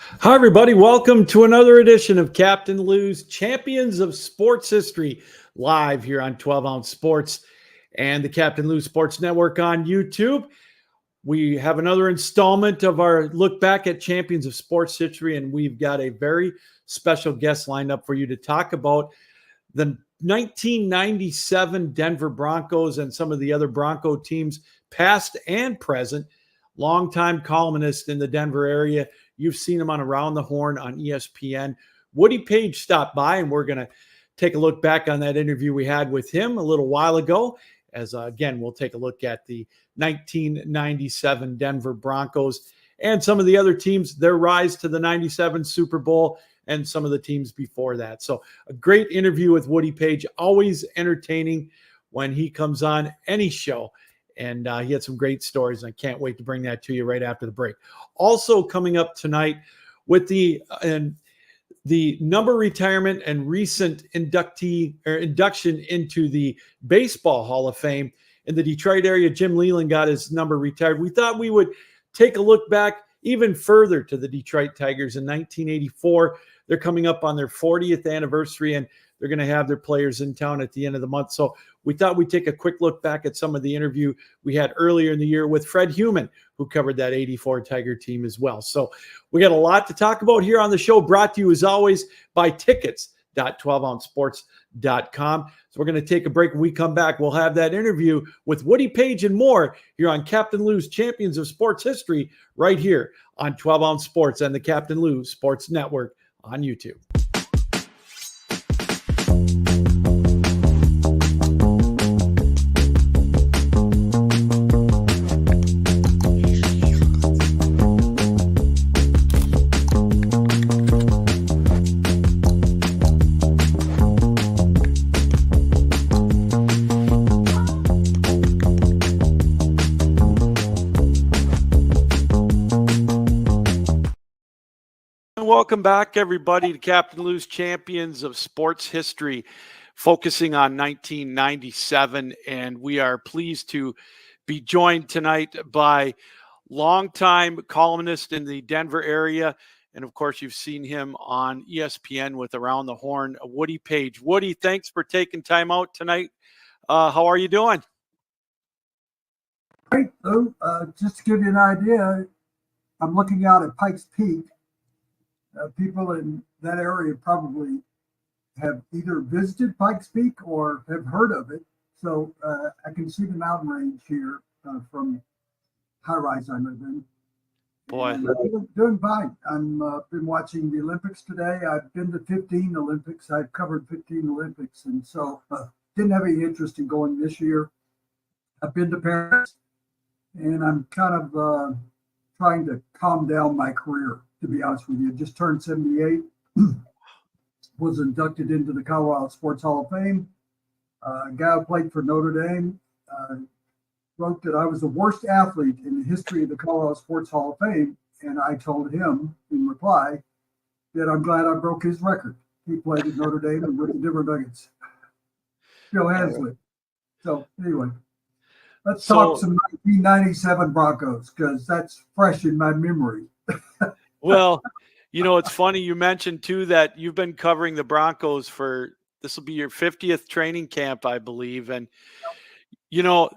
Hi, everybody. Welcome to another edition of Captain Lou's Champions of Sports History, live here on 12 Ounce Sports and the Captain Lou Sports Network on YouTube. We have another installment of our look back at Champions of Sports History, and we've got a very special guest lined up for you to talk about the 1997 Denver Broncos and some of the other Bronco teams, past and present. Longtime columnist in the Denver area. You've seen him on Around the Horn on ESPN. Woody Paige stopped by, and we're going to take a look back on that interview we had with him a little while ago. As again, we'll take a look at the 1997 Denver Broncos and some of the other teams, their rise to the 97 Super Bowl, and some of the teams before that. So a great interview with Woody Paige, always entertaining when he comes on any show. And he had some great stories, and I can't wait to bring that to you right after the break. Also coming up tonight with the number retirement and recent induction into the Baseball Hall of Fame in the Detroit area. Jim Leyland got his number retired. We thought we would take a look back even further to the Detroit Tigers in 1984. They're coming up on their 40th anniversary, and they're going to have their players in town at the end of the month. So we thought we'd take a quick look back at some of the interview we had earlier in the year with Fred Heumann, who covered that 84 Tiger team as well. So we got a lot to talk about here on the show, brought to you as always by tickets.12ouncesports.com. So we're going to take a break. When we come back, we'll have that interview with Woody Paige and more here on Captain Lou's Champions of Sports History right here on 12 Ounce Sports and the Captain Lou Sports Network on YouTube. Welcome back, everybody, to Captain Lou's Champions of Sports History, focusing on 1997. And we are pleased to be joined tonight by longtime columnist in the Denver area. And, of course, you've seen him on ESPN with Around the Horn, Woody Paige. Woody, thanks for taking time out tonight. How are you doing? Great, Lou. Just to give you an idea, I'm looking out at Pikes Peak. People in that area probably have either visited Pikes Peak or have heard of it. So I can see the mountain range here from high-rise I live in. Boy, doing fine. I'm been watching the Olympics today. I've been to 15 Olympics. I've covered 15 Olympics, and so didn't have any interest in going this year. I've been to Paris, and I'm kind of trying to calm down my career. To be honest with you, just turned 78, was inducted into the Colorado Sports Hall of Fame. A guy who played for Notre Dame wrote that I was the worst athlete in the history of the Colorado Sports Hall of Fame, and I told him in reply that I'm glad I broke his record. He played at Notre Dame and with the Denver Nuggets. Bill Hansley. So anyway, let's talk some 1997 Broncos, because that's fresh in my memory. Well, you know, it's funny you mentioned, too, that you've been covering the Broncos for this will be your 50th training camp, I believe. And, you know,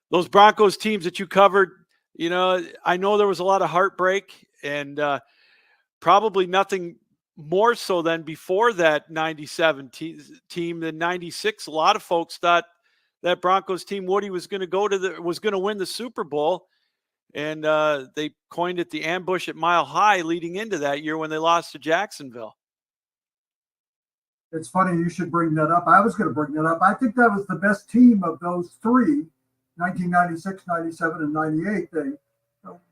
those Broncos teams that you covered, you know, I know there was a lot of heartbreak and probably nothing more so than before that 97 team than 96. A lot of folks thought that Broncos team, Woody, was going to win the Super Bowl. And they coined it the ambush at Mile High leading into that year when they lost to Jacksonville. It's funny you should bring that up. I was going to bring that up. I think that was the best team of those three, 1996, 97, and 98. They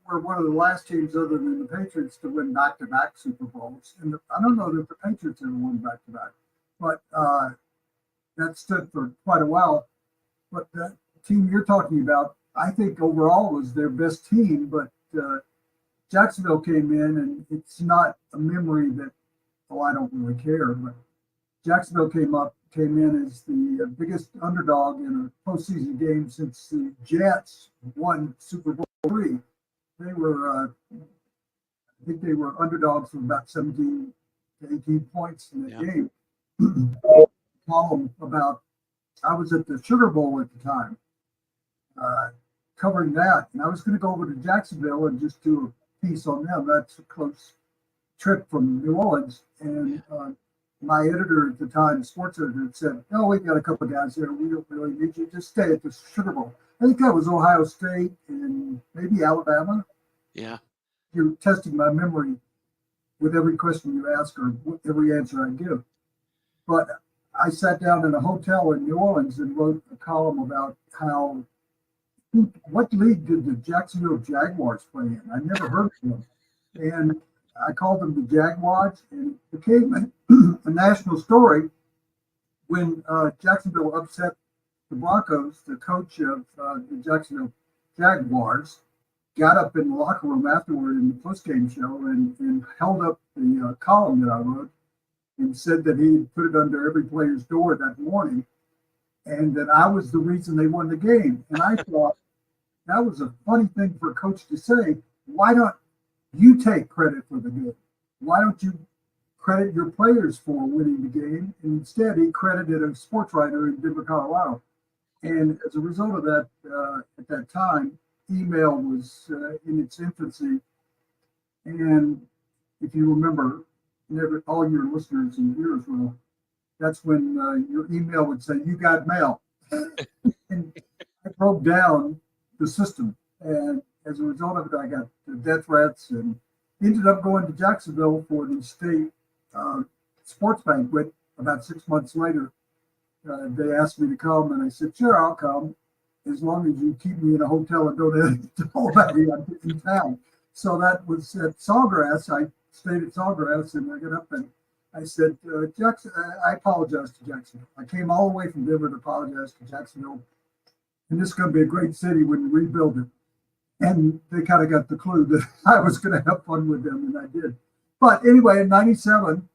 were one of the last teams other than the Patriots to win back-to-back Super Bowls. And I don't know that the Patriots ever won back-to-back, but that stood for quite a while. But that team you're talking about, I think overall was their best team, but Jacksonville came in, and it's not a memory that, I don't really care, but Jacksonville came in as the biggest underdog in a postseason game since the Jets won Super Bowl III. They were I think they were underdogs for about 17 to 18 points in that game. Column about, I was at the Sugar Bowl at the time, covering that, and I was going to go over to Jacksonville and just do a piece on them. That's a close trip from New Orleans, and my editor at the time, sports editor, said, "Oh, we got a couple of guys there. We don't really need you. Just stay at the Sugar Bowl." I think that was Ohio State and maybe Alabama. Yeah. You're testing my memory with every question you ask or every answer I give. But I sat down in a hotel in New Orleans and wrote a column about what league did the Jacksonville Jaguars play in? I never heard of them. And I called them the Jaguars, and it became a national story when Jacksonville upset the Broncos. The coach of the Jacksonville Jaguars got up in the locker room afterward in the postgame show and held up the column that I wrote and said that he had put it under every player's door that morning and that I was the reason they won the game. And I thought that was a funny thing for a coach to say. Why don't you take credit for the game? Why don't you credit your players for winning the game? And instead, he credited a sports writer in Denver, Colorado. And as a result of that, at that time, email was in its infancy. And if you remember, all your listeners and viewers will, that's when your email would say, "You got mail." And I broke down the system. And as a result of it, I got death threats and ended up going to Jacksonville for the state sports banquet. About 6 months later, they asked me to come, and I said, "Sure, I'll come, as long as you keep me in a hotel and don't tell anybody I'm in town." So that was at Sawgrass. I stayed at Sawgrass, and I got up and I said, Jackson, I apologize to Jacksonville. I came all the way from Denver to apologize to Jacksonville, and this is going to be a great city when we rebuild it. And they kind of got the clue that I was going to have fun with them, and I did. But anyway, in '97,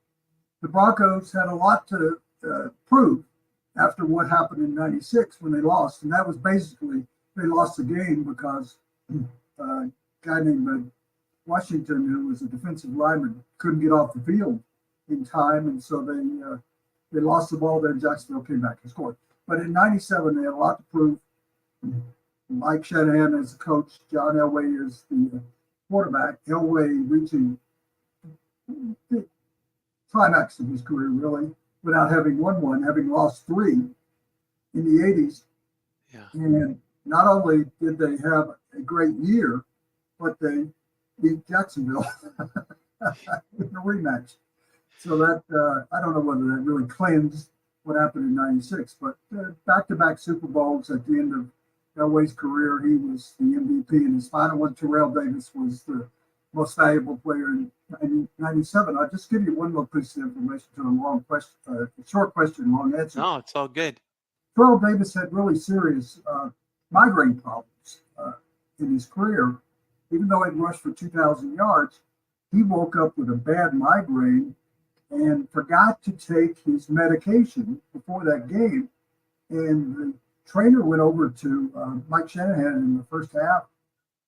the Broncos had a lot to prove after what happened in '96 when they lost. And that was basically, they lost the game because a guy named Washington, who was a defensive lineman, couldn't get off the field in time. And so they lost the ball there. Jacksonville came back and scored. But in '97, they had a lot to prove. Mike Shanahan as the coach, John Elway as the quarterback. Elway reaching the climax of his career, really, without having won one, having lost 3 in the '80s. Yeah. And not only did they have a great year, but they beat Jacksonville in the rematch. So that, I don't know whether that really cleansed what happened in '96, but back-to-back Super Bowls at the end of Elway's career. He was the MVP in his final one. Terrell Davis was the most valuable player in '97. I'll just give you one more piece of information to a long question, short question, long answer. No, it's all good. Terrell Davis had really serious migraine problems in his career. Even though he'd rushed for 2,000 yards, he woke up with a bad migraine and forgot to take his medication before that game. And the trainer went over to Mike Shanahan in the first half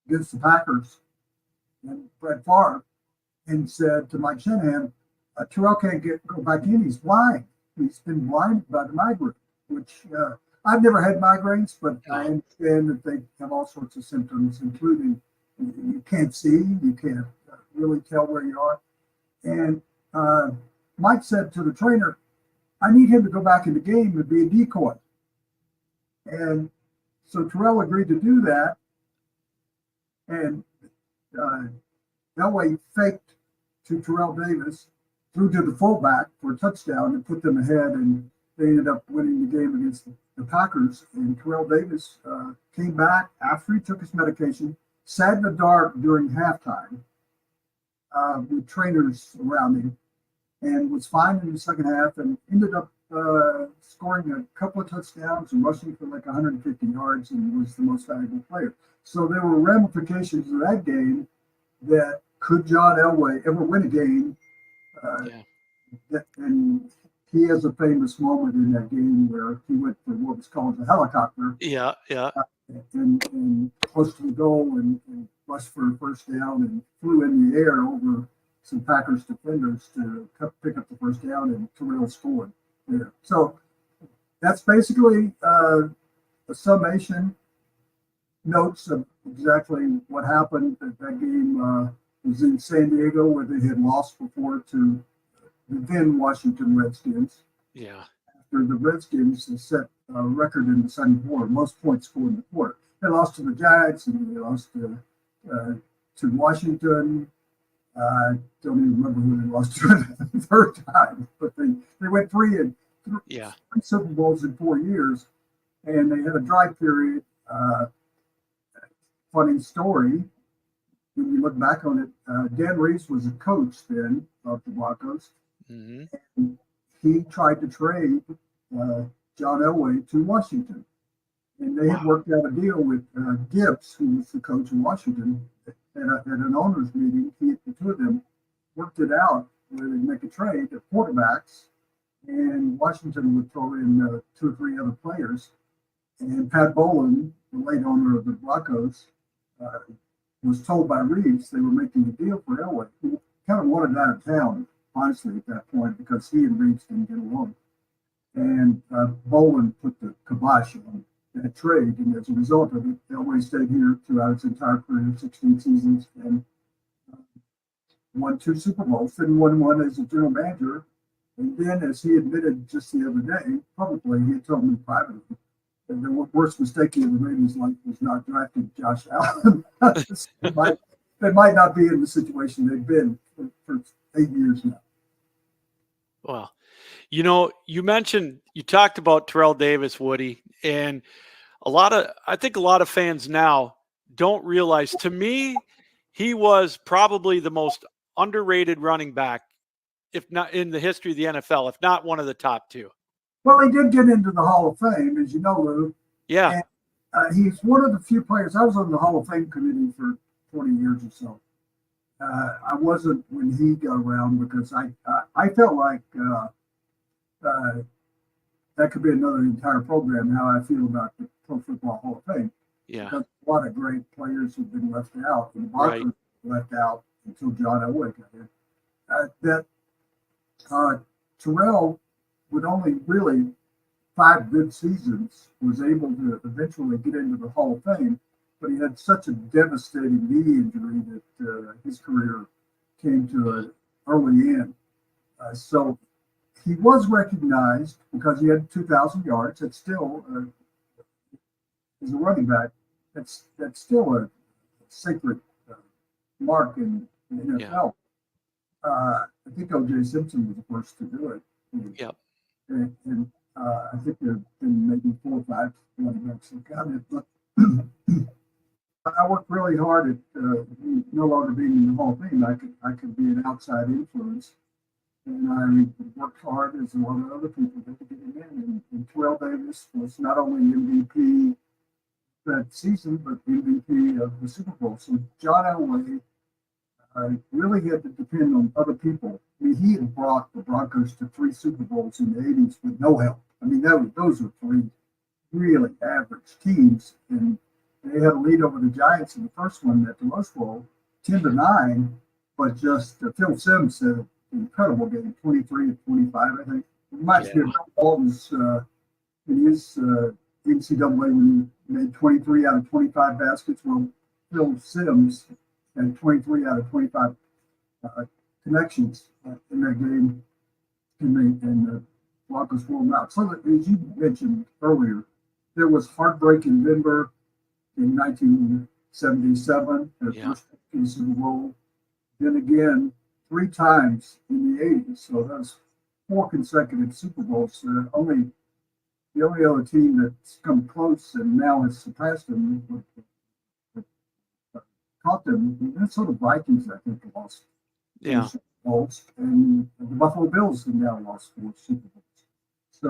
against the Packers and Brett Favre and said to Mike Shanahan, Terrell can't go back in. He's blind. He's been blind by the migraine, which I've never had migraines, but I understand that they have all sorts of symptoms, including you can't see, you can't really tell where you are. And Mike said to the trainer, "I need him to go back in the game and be a decoy." And so Terrell agreed to do that. And Elway faked to Terrell Davis, threw to the fullback for a touchdown and put them ahead. And they ended up winning the game against the Packers. And Terrell Davis came back after he took his medication, sat in the dark during halftime with trainers around him, and was fine in the second half and ended up scoring a couple of touchdowns and rushing for like 150 yards and was the most valuable player. So there were ramifications of that game that could John Elway ever win a game? And he has a famous moment in that game where he went for what was called a helicopter. Yeah. And close to the goal and rushed for a first down and flew in the air over some Packers defenders to pick up the first down, and Terrell scored there. So that's basically a summation, notes of exactly what happened. That game was in San Diego, where they had lost before to the then Washington Redskins. Yeah. After the Redskins set a record in the second quarter, most points scored in the quarter. They lost to the Giants, and they lost to Washington. I don't even remember who they lost to the third time, but they went three Super Bowls in 4 years, and they had a dry period. Funny story, when you look back on it, Dan Reeves was a coach then of the Broncos. Mm-hmm. And he tried to trade John Elway to Washington. And they had worked out a deal with Gibbs, who was the coach in Washington. At an owners meeting, the two of them worked it out where they'd make a trade of quarterbacks, and Washington would throw in 2 or 3 other players. And Pat Bowlen, the late owner of the Broncos, was told by Reeves they were making a deal for Elway, who kind of wanted out of town, honestly, at that point, because he and Reeves didn't get along. And Bowlen put the kibosh on that trade, and as a result of it, Elway stayed here throughout his entire career, 16 seasons, and won 2 Super Bowls, then won one as a general manager. And then, as he admitted just the other day, publicly, he had told me privately, that the worst mistake he ever made in his life was not drafting Josh Allen. they might not be in the situation they've been for 8 years now. Well, you talked about Terrell Davis, Woody, and I think a lot of fans now don't realize, to me, he was probably the most underrated running back, if not in the history of the NFL, if not one of the top 2. Well, he did get into the Hall of Fame, as you know, Lou. Yeah. And, he's one of the few players. I was on the Hall of Fame committee for 20 years or so. I wasn't when he got around, because I felt like that could be another entire program, how I feel about the Pro Football Hall of Fame. Yeah. Because a lot of great players have been left out, and the Broncos left out until John Elway got in. Terrell, with only really 5 good seasons, was able to eventually get into the Hall of Fame, but he had such a devastating knee injury that his career came to an early end. So he was recognized because he had 2,000 yards. That's still, as a running back, that's still a sacred mark in the NFL. I think O.J. Simpson was the first to do it. Yep. And I think there have been maybe 4 or 5 running backs that got it. But I worked really hard at no longer being in the Hall of Fame. I could be an outside influence, and I worked hard, as a lot of other people did, to get him in. And Terrell Davis was not only MVP that season, but MVP of the Super Bowl. So John Elway really had to depend on other people. I mean, he had brought the Broncos to 3 Super Bowls in the 80s with no help. I mean, those were 3 really average teams, and they had a lead over the Giants in the first one at the Rose Bowl, 10-9. But just Phil Simms had an incredible game, 23 of 25, I think. It reminds me of Walton's in his NCAA when he made 23 out of 25 baskets. Well, Phil Simms had 23 out of 25 connections in that game, and the Broncos wore them out. So, as you mentioned earlier, there was heartbreak in Denver in 1977, their first Super Bowl. Then again, 3 times in the 80s. So that's 4 consecutive Super Bowls. The only other team that's come close and now has surpassed them, caught them, the Minnesota Vikings, I think, lost 4 Super Bowls, and the Buffalo Bills have now lost 4 Super Bowls. So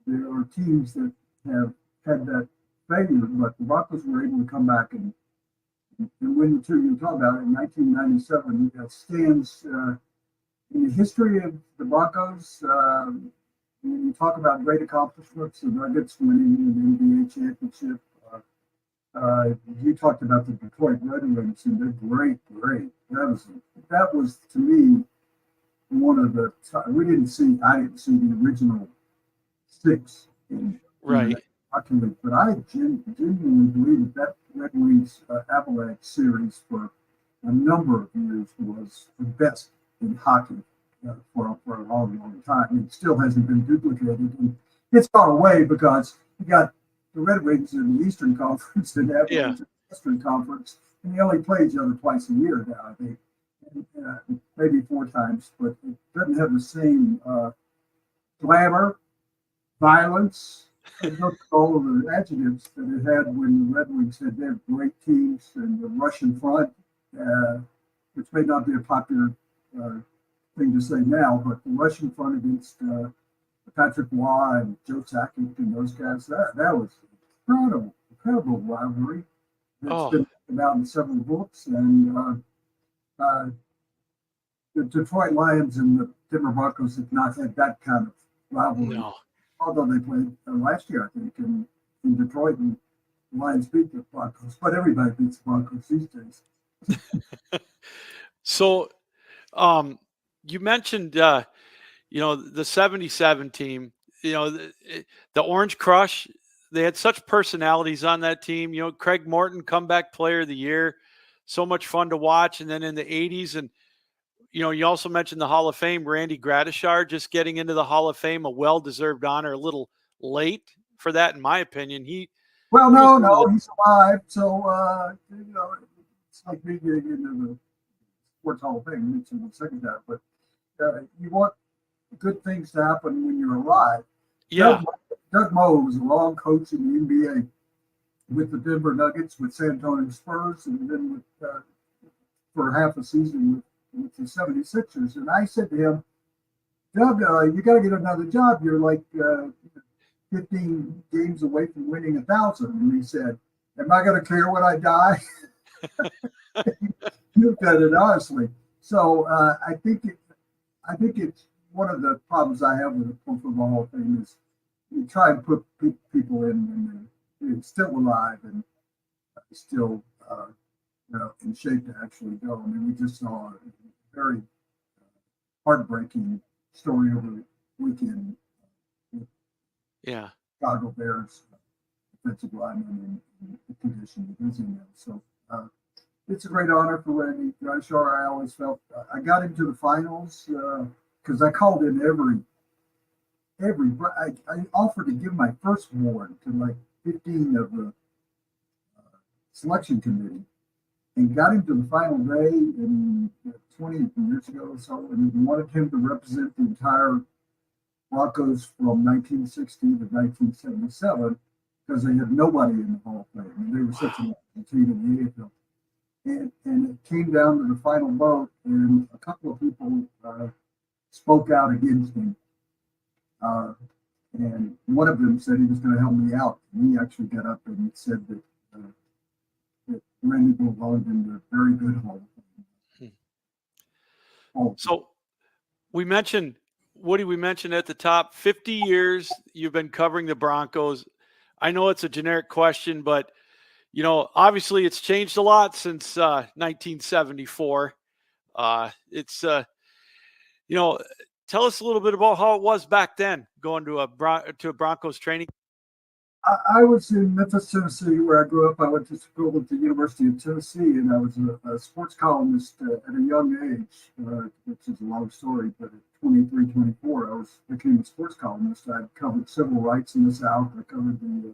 there are teams that have had that failure, but the Broncos were able to come back and win the 2 you talked about in 1997. That stands in the history of the Broncos. When you talk about great accomplishments, the Nuggets winning an NBA championship, You talked about the Detroit Red Wings, and they're great. That was to me one of the. I didn't see the original six in Right. the hockey league, but I genuinely believe that Red Wings Avalanche series for a number of years was the best in hockey for a long time. It still hasn't been duplicated, and it's gone away because you got the Red Wings in the Eastern Conference and Avalanche in the Western Conference, and they only play each other twice a year now, I think, and, maybe 4 times, but it doesn't have the same glamour, violence, and all of the adjectives that it had when the Red Wings had their great teams and the Russian front, which may not be a popular thing to say now, but the Russian front against Patrick Waugh and Joe Sakic and those guys, that was incredible rivalry. It's been about in several books, and the Detroit Lions and the Denver Broncos have not had that kind of rivalry. No. Although they played last year, I think, in Detroit, and the Lions beat the Broncos. But everybody beats the Broncos these days. So, you mentioned, the 77 team, the Orange Crush, they had such personalities on that team. Craig Morton, comeback player of the year, so much fun to watch. And then in the 80s, and, you also mentioned the Hall of Fame, Randy Gradishar just getting into the Hall of Fame, a well-deserved honor, a little late for that, in my opinion. He's alive. So, it's like me getting into the Sports Hall of Fame. Mentioned the second time, but you want good things to happen when you're alive. Yeah. Doug Moe was a long coach in the NBA with the Denver Nuggets, with San Antonio Spurs, and then for half a season with the 76ers. And I said to him, Doug, you got to get another job. You're like 15 games away from winning 1,000. And he said, am I going to care when I die? You got it, honestly. So I think it's one of the problems I have with the Pro Football Hall of Fame is you try and put people in and they're still alive and still in shape to actually go. I mean, we just saw a very heartbreaking story over the weekend. Yeah. Chicago Bears defensive lineman in the condition he was in. So it's a great honor for Randy Gradishar. I always felt I got into the finals because I called in I offered to give my firstborn to like 15 of the selection committee and got him to the final day in 20 years ago or so, and wanted him to represent the entire Broncos from 1960 to 1977 because they had nobody in the Hall of Fame. And they were such an team in the AFL. And it came down to the final vote, and a couple of people spoke out against me. And one of them said he was going to help me out. And he actually got up and said that Randy belonged in the very good Hall of Fame. So we mentioned at the top, 50 years you've been covering the Broncos. I know it's a generic question, but obviously it's changed a lot since 1974. Tell us a little bit about how it was back then going to a Broncos training. I was in Memphis, Tennessee, where I grew up. I went to school at the University of Tennessee, and I was a sports columnist at a young age, which is a long story, but at 23, 24, I became a sports columnist. I covered civil rights in the South. I covered the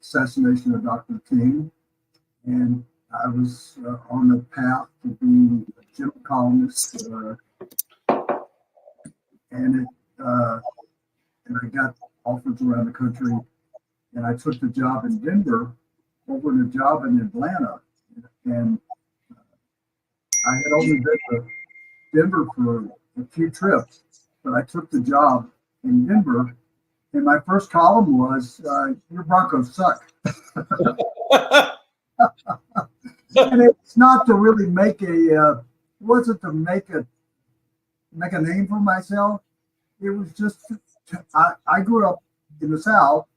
assassination of Dr. King, and I was on the path to be a general columnist, and I got offers around the country, and I took the job in Denver over the job in Atlanta, and I had only been to Denver for a few trips, but I took the job in Denver, and my first column was, your Broncos suck. And it's not to really make wasn't to make a name for myself. It was just, I grew up in the South,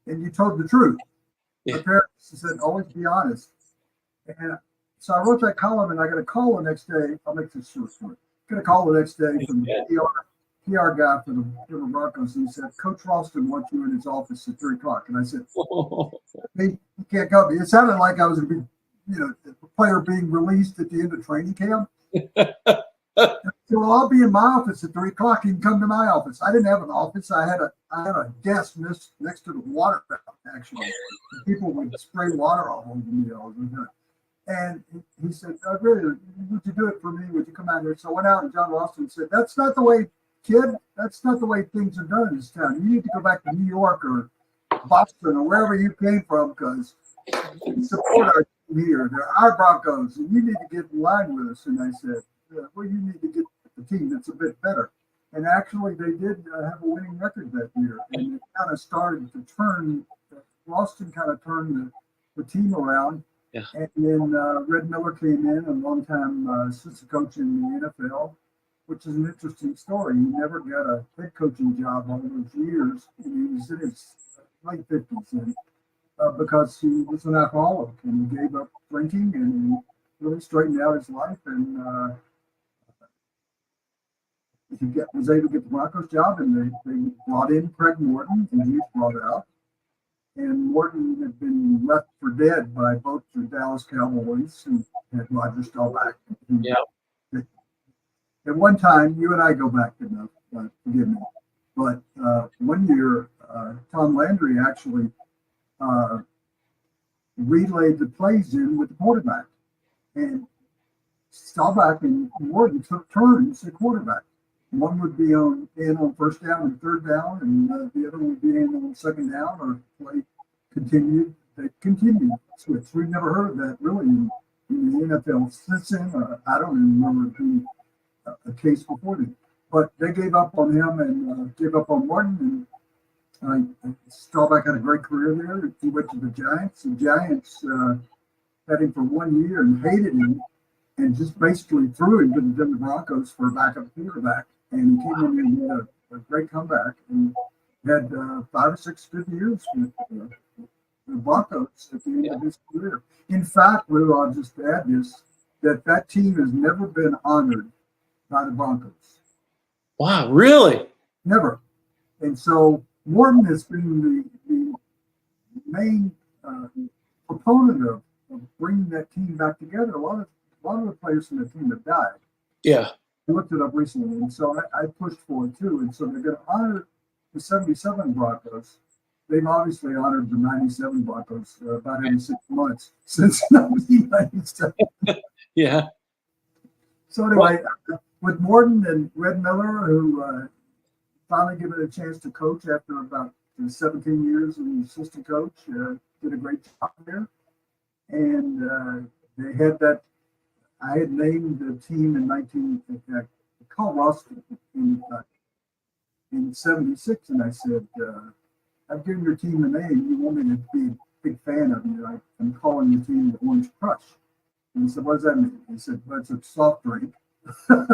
and you told the truth. My Yeah. parents said, always be honest. And so I wrote that column, and I got a call the next day. I'll make this short story. Got a call the next day from the PR guy for the Denver Broncos, and he said, Coach Ralston wants you in his office at 3:00. And I said, hey, you can't come. It sounded like I was going to be, a player being released at the end of training camp. So well, I'll be in my office at 3:00. You can come to my office. I didn't have an office. I had a desk next to the water fountain, actually. And people would spray water all over me all the time. And he said, really, would you do it for me? Would you come out here? So I went out, and John Ralston said, that's not the way, kid. That's not the way things are done in this town. You need to go back to New York or Boston or wherever you came from, because we support our team here. They're our Broncos, and you need to get in line with us. And I said, well, you need to get the team that's a bit better. And actually, they did have a winning record that year. And it kind of started to turn, Ralston kind of turned the team around. Yeah. And then Red Miller came in, a longtime assistant coach in the NFL, which is an interesting story. He never got a head coaching job all those years. And he was in his late 50s because he was an alcoholic, and he gave up drinking, and he really straightened out his life. And he was able to get the Broncos job, and they brought in Craig Morton, and he was brought out. And Morton had been left for dead by both the Dallas Cowboys, who had Roger Staubach. Yeah. At one time, you and I go back enough, forgive me, but one year, Tom Landry actually relayed the plays in with the quarterback. And Staubach and Morton took turns at quarterback. One would be on first down and third down, and the other would be in on second down, or play continued. They continued switch. We've never heard of that really in the NFL since then. I don't even remember a case before then. But they gave up on him and gave up on Morton. And Staubach had a great career there. He went to the Giants. The Giants had him for 1 year and hated him, and just basically threw him to the Denver Broncos for a backup quarterback. And he came in and had a great comeback and had 5 or 6 good years with the Broncos at the end of his career. In fact, Lou, I'll just add this, that team has never been honored by the Broncos. Wow, really? Never. And so Morton has been the main proponent of bringing that team back together. A lot of the players from the team have died. Yeah. I looked it up recently, and so I pushed for it too. And so they're going to honor the 77 Broncos. They've obviously honored the 97 Broncos about every 6 months since 1997. Yeah. So anyway, with Morton and Red Miller, who finally given a chance to coach after about 17 years as an assistant coach, did a great job there. And they had that. I had named the team in called Ralston in 76, and I said, I've given your team a name. You want me to be a big fan of you. I'm calling the team the Orange Crush. And he said, what does that mean? He said, well, it's a soft drink. I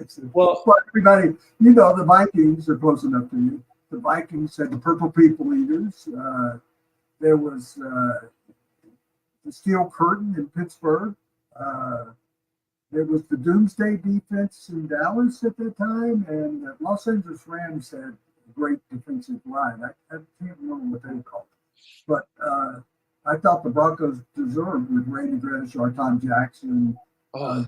said, well, everybody, the Vikings are close enough to you. The Vikings had the Purple People Eaters. There was the Steel Curtain in Pittsburgh. There was the Doomsday Defense in Dallas at that time, and the Los Angeles Rams had a great defensive line. I can't remember what they were called. But I thought the Broncos deserved, with Randy Gradishar, Tom Jackson, 4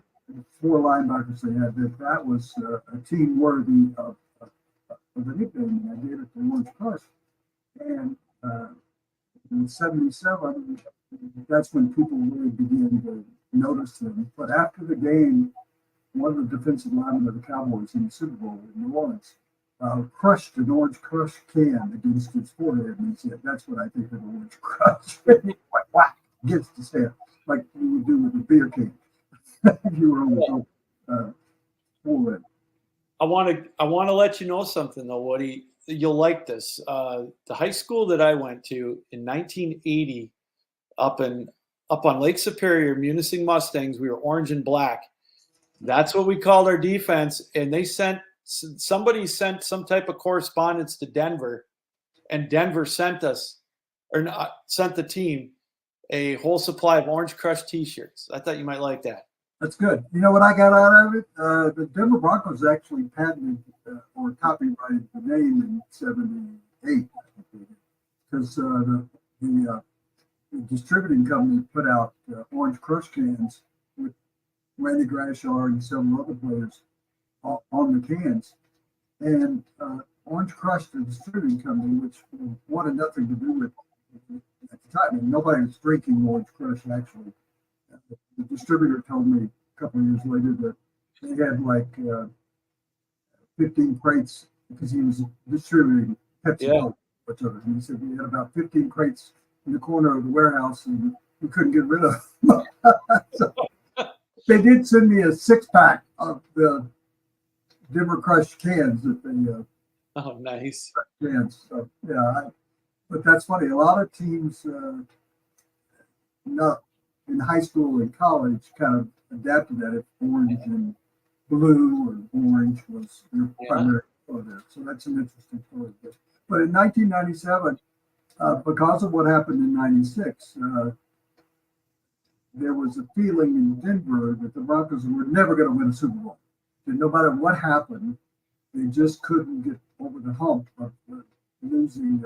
linebackers they had, that was a team worthy of the nickname, and I gave it to Orange Crush. And in 77, that's when people really began to notice them. But after the game, one of the defensive linemen of the Cowboys in the Super Bowl in New Orleans crushed an Orange Crush can against his forehead, and he said, "That's what I think of an Orange Crush." Like whack against his head, like you would do with a beer can if you were on the forehead. I want to let you know something though, Woody. You'll like this. The high school that I went to in 1980, up on Lake Superior, Munising Mustangs, we were orange and black. That's what we called our defense. And somebody sent some type of correspondence to Denver, and Denver sent us sent the team a whole supply of Orange Crush T-shirts. I thought you might like that. That's good. You know what I got out of it? The Denver Broncos actually patented or copyrighted the name in '78 because the distributing company put out Orange Crush cans with Randy Grashar and several other players on the cans. And Orange Crush, the distributing company, which wanted nothing to do with at the time, and nobody was drinking Orange Crush actually. The distributor told me a couple of years later that they had like 15 crates because he was distributing Pepsi Cola, whatever. And he said we had about 15 crates in the corner of the warehouse and we couldn't get rid of them. So they did send me a 6-pack of the Denver Crush cans that they oh, nice cans. So, yeah, but that's funny. A lot of teams, not in high school and college, kind of adapted that. If orange and blue or orange was their primary color there. So that's an interesting story. But in 1997, because of what happened in '96, there was a feeling in Denver that the Broncos were never going to win a Super Bowl. And no matter what happened, they just couldn't get over the hump of losing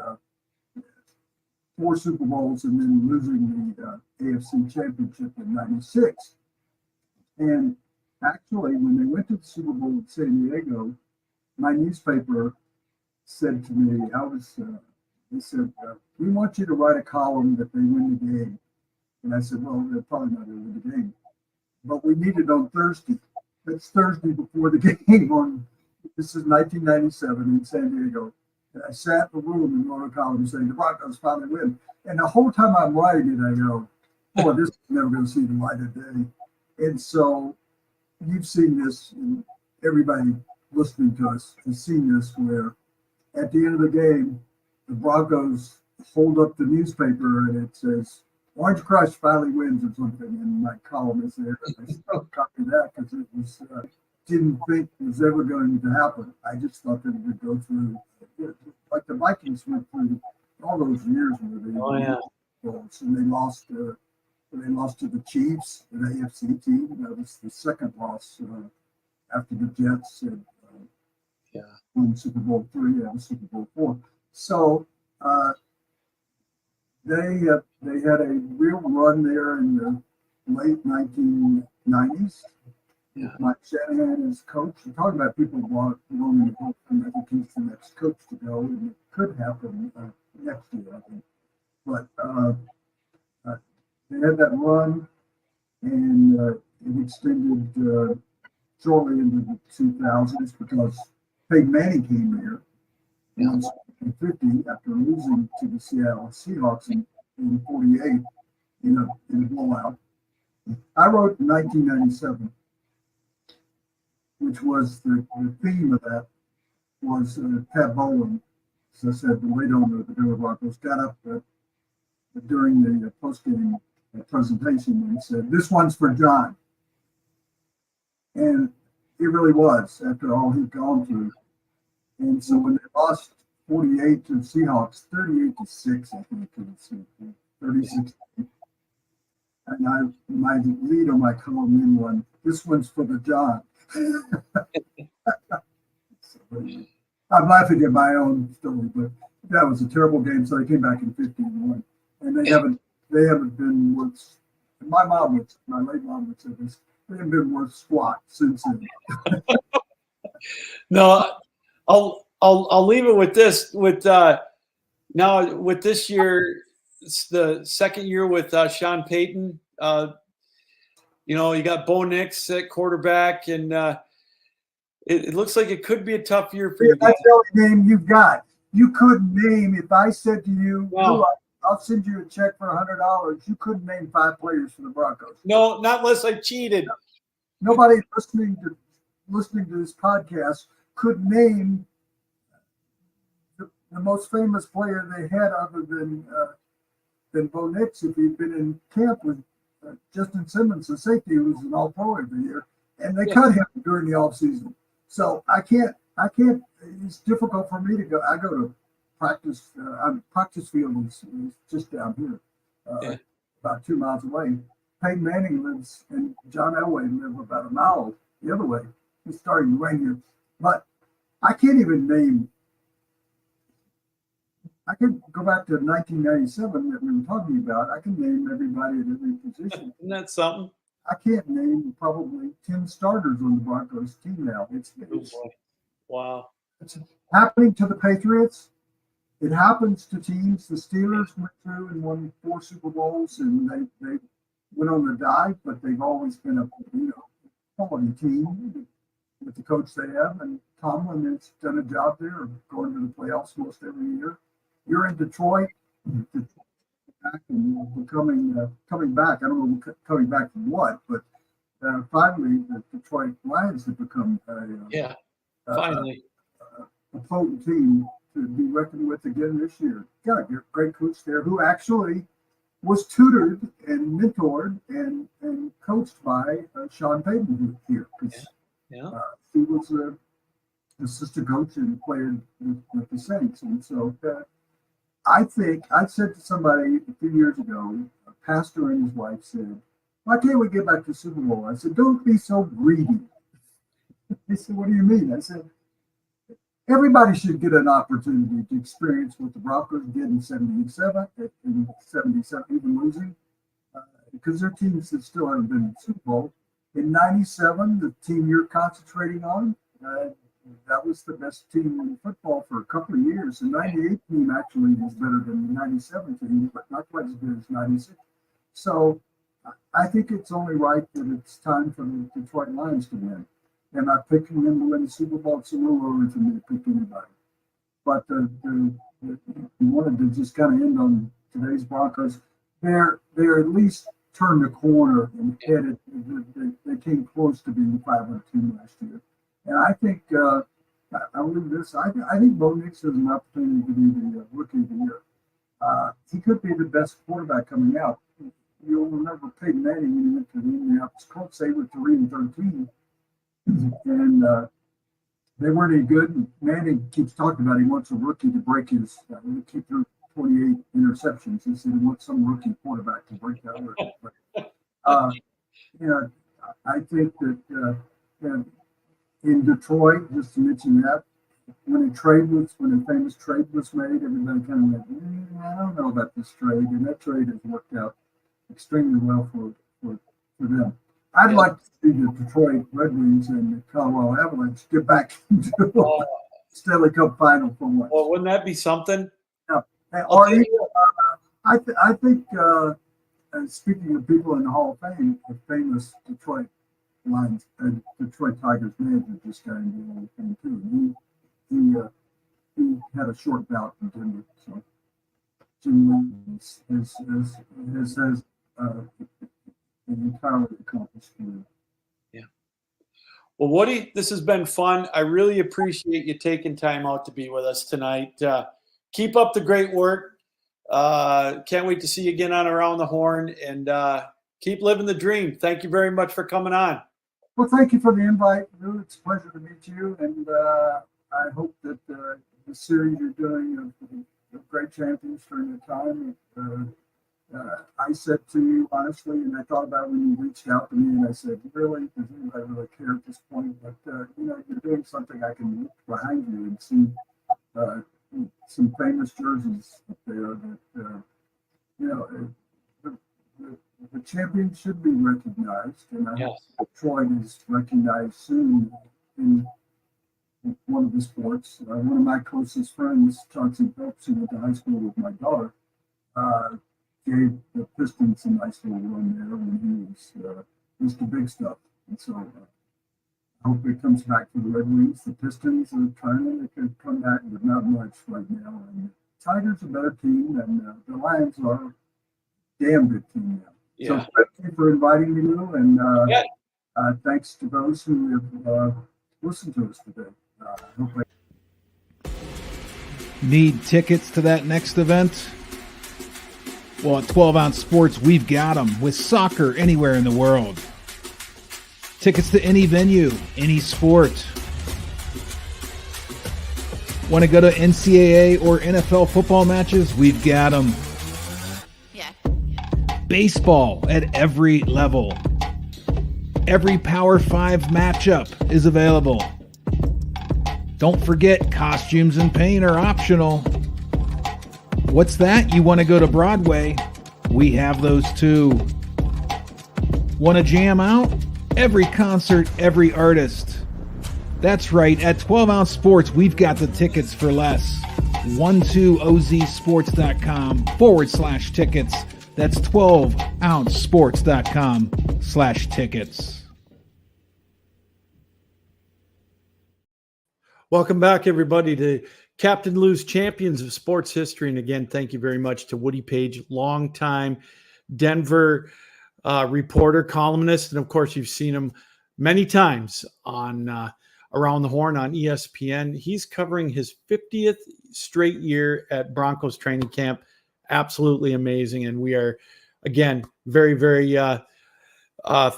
4 Super Bowls and then losing the AFC Championship in '96. And actually, when they went to the Super Bowl in San Diego, my newspaper said to me, they said, we want you to write a column that they win the game. And I said, well, they're probably not going to win the game. But we need it on Thursday. That's Thursday before the game. This is 1997 in San Diego. And I sat in the room and wrote a column saying the Broncos finally win. And the whole time I'm writing it, I go, boy, this is never going to see the light of day. And so you've seen this, and everybody listening to us has seen this, where at the end of the game, the Broncos hold up the newspaper and it says, Orange Crush finally wins or something. And my column is there. And I still copy that because it was, didn't think it was ever going to happen. I just thought that it would go through, like the Vikings went through all those years where they goals, and they lost to the Chiefs, an AFC team. That was the second loss after the Jets had won Super Bowl III and Super Bowl IV. So they had a real run there in the late 1990s. Yeah. Mike Shanahan as coach. We're talking about people wanting to go, and I think he's the next coach to go, and it could happen next year, I think. But they had that run, and it extended shortly into the 2000s because Peyton Manning came here in 50 after losing to the Seattle Seahawks in 48 in a blowout. I wrote in 1997, which was the theme of that was Pat Bowlen, as I said, the late owner of the Denver Broncos, got up during the post-game presentation and said, "This one's for John." And it really was, after all he'd gone through. And so when they lost 48 to the Seahawks, 38-6, I think it was 36. And my lead on my column in one, "This one's for the John." So, I'm laughing at my own story, but that was a terrible game. So they came back in 15-1, and they haven't been worth. My late mom would say this. They haven't been worth squat since then. No, I'll leave it with this. With now with this year, it's the second year with Sean Payton. You got Bo Nix at quarterback, and it looks like it could be a tough year for you. That's the only name you've got. You couldn't name, if I said to you, I'll send you a check for $100, you couldn't name 5 players for the Broncos. No, not unless I cheated. Nobody listening to this podcast could name the most famous player they had other than Bo Nix if he'd been in camp with Justin Simmons, the safety, who was an all-pro every year, and they cut him during the offseason. So I can't, it's difficult for me to go. I go to practice field is just down here, about 2 miles away. Peyton Manning lives, and John Elway live about a mile the other way. He's starting right here. But I can't even name, I could go back to 1997 that we were talking about. I can name everybody at every position. Isn't that something? I can't name probably 10 starters on the Broncos team now. Wow. It's happening to the Patriots. It happens to teams. The Steelers went through and won 4 Super Bowls, and they went on the dive, but they've always been a quality team with the coach they have. And Tomlin has done a job there of going to the playoffs most every year. You're in Detroit, back and coming back. I don't know coming back from what, but finally the Detroit Lions have become finally a potent team to be reckoned with again this year. Got a great coach there who actually was tutored and mentored and coached by Sean Payton here. He was an assistant coach and played with the Saints. And so I think I said to somebody a few years ago, a pastor and his wife said, "Why can't we get back to Super Bowl?" I said, "Don't be so greedy." They said, "What do you mean?" I said, "Everybody should get an opportunity to experience what the Broncos did in 77, even losing, because their teams that still haven't been in the Super Bowl. In 97, the team you're concentrating on, that was the best team in football for a couple of years. The 98 team actually was better than the 97 team, but not quite as good as 96. So I think it's only right that it's time for the Detroit Lions to win. And I'm picking them to win the Super Bowl. It's a little early for me to pick anybody. But we wanted to just kind of end on today's Broncos. They're at least turned the corner and headed. They came close to being the 500 team last year. And I think I'll leave this. I think Bo Nix has an opportunity to be the rookie of the year. He could be the best quarterback coming out. You'll remember Peyton Manning when he went to the Indianapolis Colts. They were 3-13. And they weren't any good. And Manning keeps talking about he wants a rookie to break his keep through 28 interceptions. He said he wants some rookie quarterback to break that record. But, I think that in Detroit, just to mention that, when a famous trade was made, everybody kind of went, I don't know about this trade, and that trade has worked out extremely well for them. I'd like to see the Detroit Red Wings and the Colorado Avalanche get back into the Stanley Cup final for once. Well, wouldn't that be something? Yeah. Or even, I think, speaking of people in the Hall of Fame, the famous Detroit Lions and Detroit Tigers manager just got into the Hall of Fame too. He had a short bout in Denver, so Jim has an entirely accomplished career. Yeah. Well, Woody, this has been fun. I really appreciate you taking time out to be with us tonight. Keep up the great work. Can't wait to see you again on Around the Horn, and keep living the dream. Thank you very much for coming on. Well, thank you for the invite, Lou. It's a pleasure to meet you, and I hope that the series you're doing of great champions during the time. I said to you honestly, and I thought about when you reached out to me, and I said, "Really, does anybody really care at this point?" But you're doing something I can look behind you and see some famous jerseys up there that the champion should be recognized, and I hope Detroit is recognized soon in one of the sports. One of my closest friends, Chauncey Phelps, who went to high school with my daughter, gave the Pistons a nice little run there when he was Mr. Big Stuff. And so I hope it comes back to the Red Wings. The Pistons are trying to come back, but not much right now. And the Tigers are a better team, and the Lions are a damn good team now. Yeah. So thank you for inviting me, Lou, and thanks to those who have listened to us today. Need tickets to that next event? Well, at 12 Ounce Sports, we've got them with soccer anywhere in the world. Tickets to any venue, any sport. Want to go to NCAA or NFL football matches? We've got them. Yeah. Baseball at every level. Every Power 5 matchup is available. Don't forget, costumes and paint are optional. What's that? You want to go to Broadway? We have those too. Want to jam out? Every concert, every artist. That's right, at 12 Ounce Sports, we've got the tickets for less. 12ozsports.com/tickets. That's 12ouncesports.com/tickets. Welcome back, everybody, to Captain Lou's Champions of Sports History. And again, thank you very much to Woody Paige, longtime Denver reporter, columnist. And of course, you've seen him many times on Around the Horn on ESPN. He's covering his 50th straight year at Broncos training camp. Absolutely amazing. And we are, again, very, very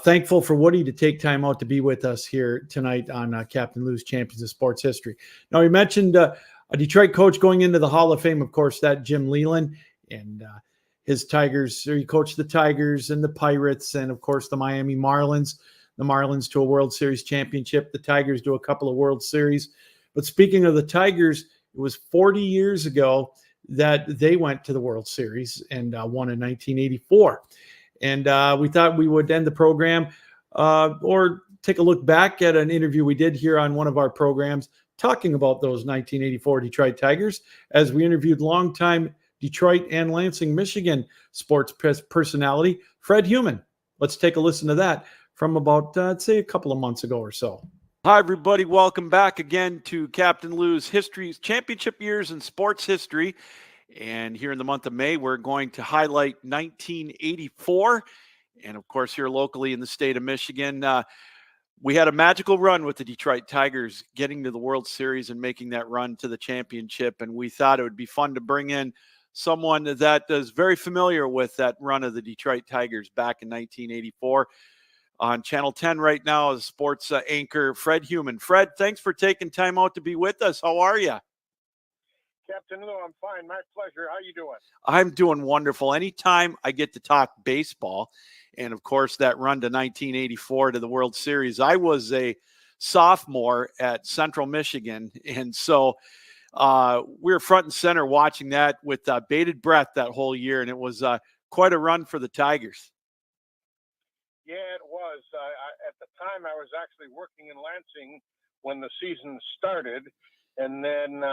thankful for Woody to take time out to be with us here tonight on Captain Lou's Champions of Sports History. Now, we mentioned a Detroit coach going into the Hall of Fame, of course, that Jim Leland, and his Tigers. He coached the Tigers and the Pirates and, of course, the Miami Marlins. The Marlins to a World Series championship. The Tigers to a couple of World Series. But speaking of the Tigers, it was 40 years ago that they went to the World Series and won in 1984. And we thought we would end the program or take a look back at an interview we did here on one of our programs talking about those 1984 Detroit Tigers as we interviewed longtime Detroit and Lansing, Michigan sports personality, Fred Heumann. Let's take a listen to that from about, I'd say, a couple of months ago or so. Hi, everybody. Welcome back again to Captain Lou's Championship Years in Sports History. And here in the month of May, we're going to highlight 1984. And, of course, here locally in the state of Michigan, we had a magical run with the Detroit Tigers getting to the World Series and making that run to the championship. And we thought it would be fun to bring in someone that is very familiar with that run of the Detroit Tigers back in 1984. On Channel 10 right now is sports anchor Fred Heumann. Fred, thanks for taking time out to be with us. How are you? Captain Lou, I'm fine. My pleasure. How you doing? I'm doing wonderful. Anytime I get to talk baseball, and of course that run to 1984 to the World Series, I was a sophomore at Central Michigan, and so we were front and center watching that with bated breath that whole year, and it was quite a run for the Tigers. Yeah, it was. At the time, I was actually working in Lansing when the season started, and then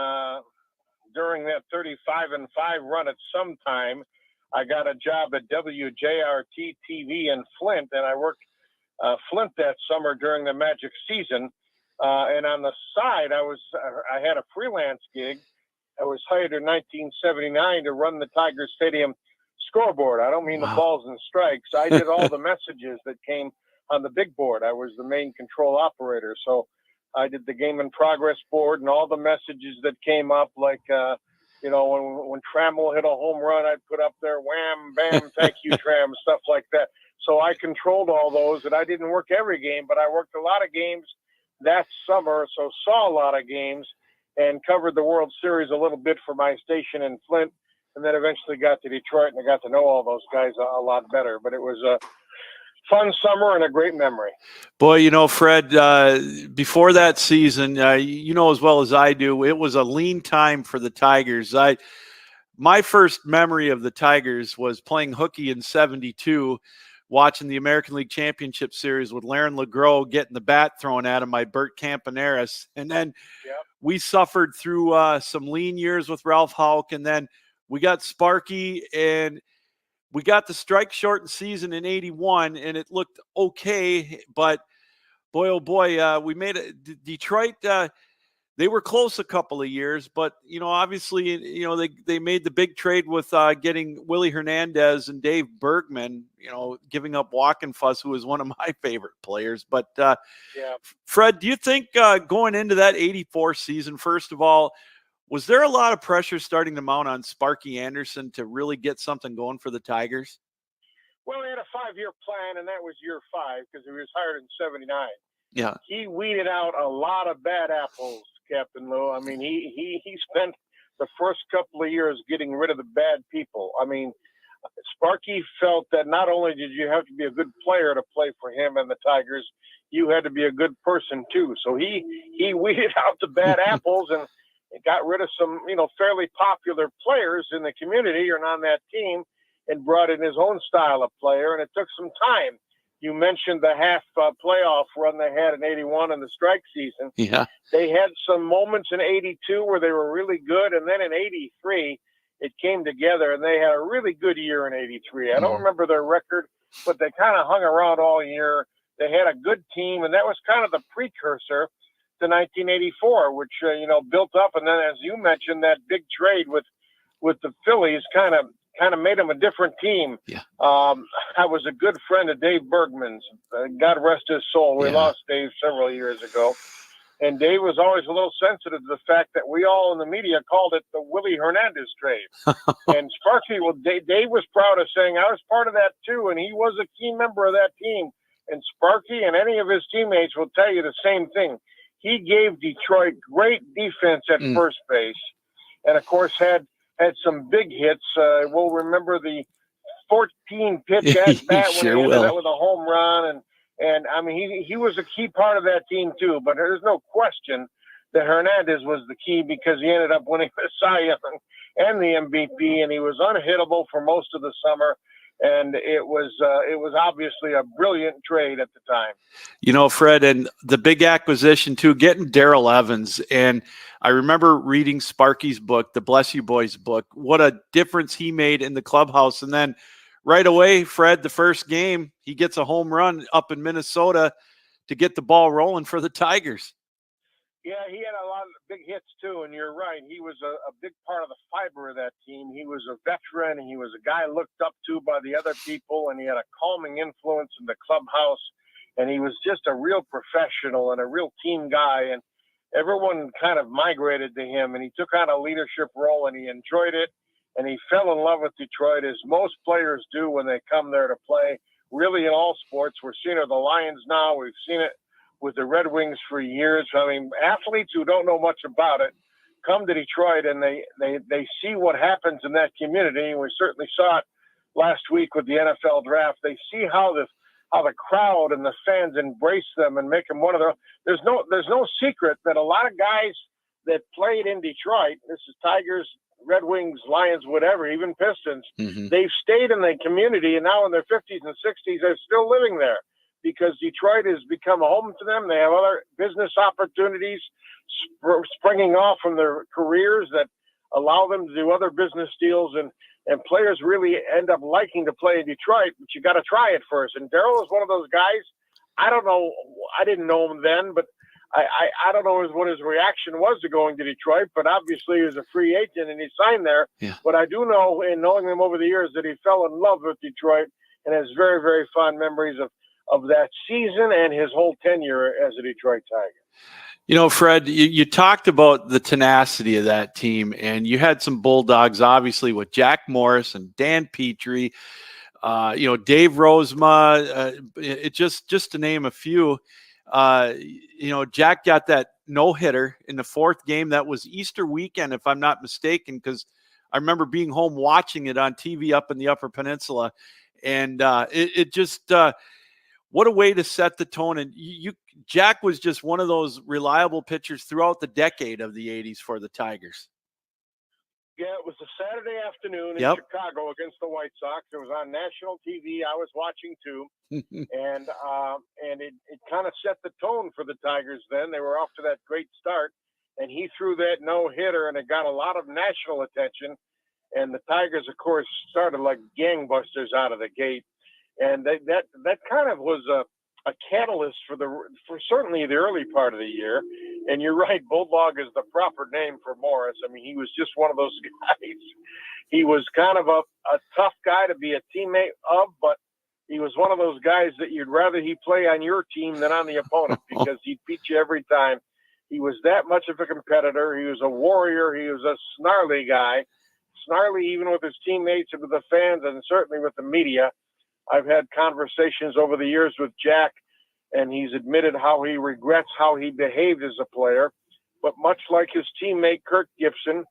during that 35-5 run at some time, I got a job at WJRT TV in Flint, and I worked Flint that summer during the Magic season. And on the side, I had a freelance gig. I was hired in 1979 to run the Tiger Stadium scoreboard. I don't mean the balls and strikes. I did all the messages that came on the big board. I was the main control operator. So I did the game in progress board and all the messages that came up, like, when Trammell hit a home run, I'd put up there, wham, bam, thank you, Tram, stuff like that. So I controlled all those, and I didn't work every game, but I worked a lot of games that summer, so saw a lot of games and covered the World Series a little bit for my station in Flint. And then eventually got to Detroit, and I got to know all those guys a lot better. But it was a fun summer and a great memory. Boy, Fred, before that season, as well as I do, it was a lean time for the Tigers. My first memory of the Tigers was playing hooky in 72, watching the American League Championship Series with Laren LeGros getting the bat thrown at him by Bert Campaneris. And then we suffered through some lean years with Ralph Houck, and then we got Sparky, and we got the strike shortened season in 81, and it looked okay. But boy, oh boy, we made it. Detroit, they were close a couple of years, but obviously, they made the big trade with getting Willie Hernandez and Dave Bergman. Giving up Walkenfuss, who was one of my favorite players. But Fred, do you think going into that 84 season, first of all, was there a lot of pressure starting to mount on Sparky Anderson to really get something going for the Tigers? Well, he had a 5-year plan, and that was year 5 because he was hired in 79. Yeah. He weeded out a lot of bad apples Captain Lou. I mean, he spent the first couple of years getting rid of the bad people. I mean, Sparky felt that not only did you have to be a good player to play for him and the Tigers, you had to be a good person too. So he weeded out the bad apples and got rid of some, fairly popular players in the community or on that team and brought in his own style of player. And it took some time. You mentioned the half playoff run they had in 81 in the strike season. Yeah. They had some moments in 82 where they were really good. And then in 83, it came together and they had a really good year in 83. I don't remember their record, but they kind of hung around all year. They had a good team, and that was kind of the precursor to 1984, which, built up. And then, as you mentioned, that big trade with the Phillies kind of made them a different team. Yeah. I was a good friend of Dave Bergman's. God rest his soul. We lost Dave several years ago. And Dave was always a little sensitive to the fact that we all in the media called it the Willie Hernandez trade. And Sparky, Dave was proud of saying, I was part of that too, and he was a key member of that team. And Sparky and any of his teammates will tell you the same thing. He gave Detroit great defense at first base, and of course had some big hits. We'll remember the 14-pitch at bat when he ended up with a home run, and I mean he was a key part of that team too. But there's no question that Hernandez was the key because he ended up winning the Cy Young and the MVP, and he was unhittable for most of the summer. And it was obviously a brilliant trade at the time. Fred, and the big acquisition too, getting Darrell Evans. And I remember reading Sparky's book, the Bless You Boys book, what a difference he made in the clubhouse. And then right away, Fred, the first game, he gets a home run up in Minnesota to get the ball rolling for the Tigers. Yeah, he had a lot of big hits too, and you're right. He was a big part of the fiber of that team. He was a veteran, and he was a guy looked up to by the other people, and he had a calming influence in the clubhouse, and he was just a real professional and a real team guy, and everyone kind of migrated to him, and he took on a leadership role, and he enjoyed it, and he fell in love with Detroit, as most players do when they come there to play, really in all sports. We're seeing it with the Lions now. We've seen it with the Red Wings for years. I mean, athletes who don't know much about it come to Detroit and they see what happens in that community. And we certainly saw it last week with the NFL draft. They see how the crowd and the fans embrace them and make them one of their. There's no secret that a lot of guys that played in Detroit, this is Tigers, Red Wings, Lions, whatever, even Pistons, they've stayed in the community, and now in their 50s and 60s, they're still living there, because Detroit has become a home to them. They have other business opportunities springing off from their careers that allow them to do other business deals, and players really end up liking to play in Detroit, but you got to try it first. And Darrell is one of those guys. I don't know. I didn't know him then, but I don't know what his reaction was to going to Detroit, but obviously he was a free agent and he signed there. Yeah. But I do know, in knowing him over the years, that he fell in love with Detroit and has very, very fond memories of that season and his whole tenure as a Detroit Tiger. Fred, you talked about the tenacity of that team, and you had some Bulldogs, obviously, with Jack Morris and Dan Petrie, Dave Rozema, just to name a few. Jack got that no-hitter in the fourth game. That was Easter weekend, if I'm not mistaken, because I remember being home watching it on TV up in the Upper Peninsula, and it just what a way to set the tone. And Jack was just one of those reliable pitchers throughout the decade of the 80s for the Tigers. Yeah, it was a Saturday afternoon in Chicago against the White Sox. It was on national TV. I was watching too, and it kind of set the tone for the Tigers. Then they were off to that great start, and he threw that no hitter, and it got a lot of national attention. And the Tigers, of course, started like gangbusters out of the gate, and that kind of was a catalyst for certainly the early part of the year. And you're right, Bulldog is the proper name for Morris. I mean, he was just one of those guys. He was kind of a tough guy to be a teammate of, but he was one of those guys that you'd rather he play on your team than on the opponent, because he'd beat you every time. He was that much of a competitor. He was a warrior. He was a snarly guy, snarly even with his teammates and with the fans, and certainly with the media. I've had conversations over the years with Jack, and he's admitted how he regrets how he behaved as a player. but much like his teammate Kirk Gibson,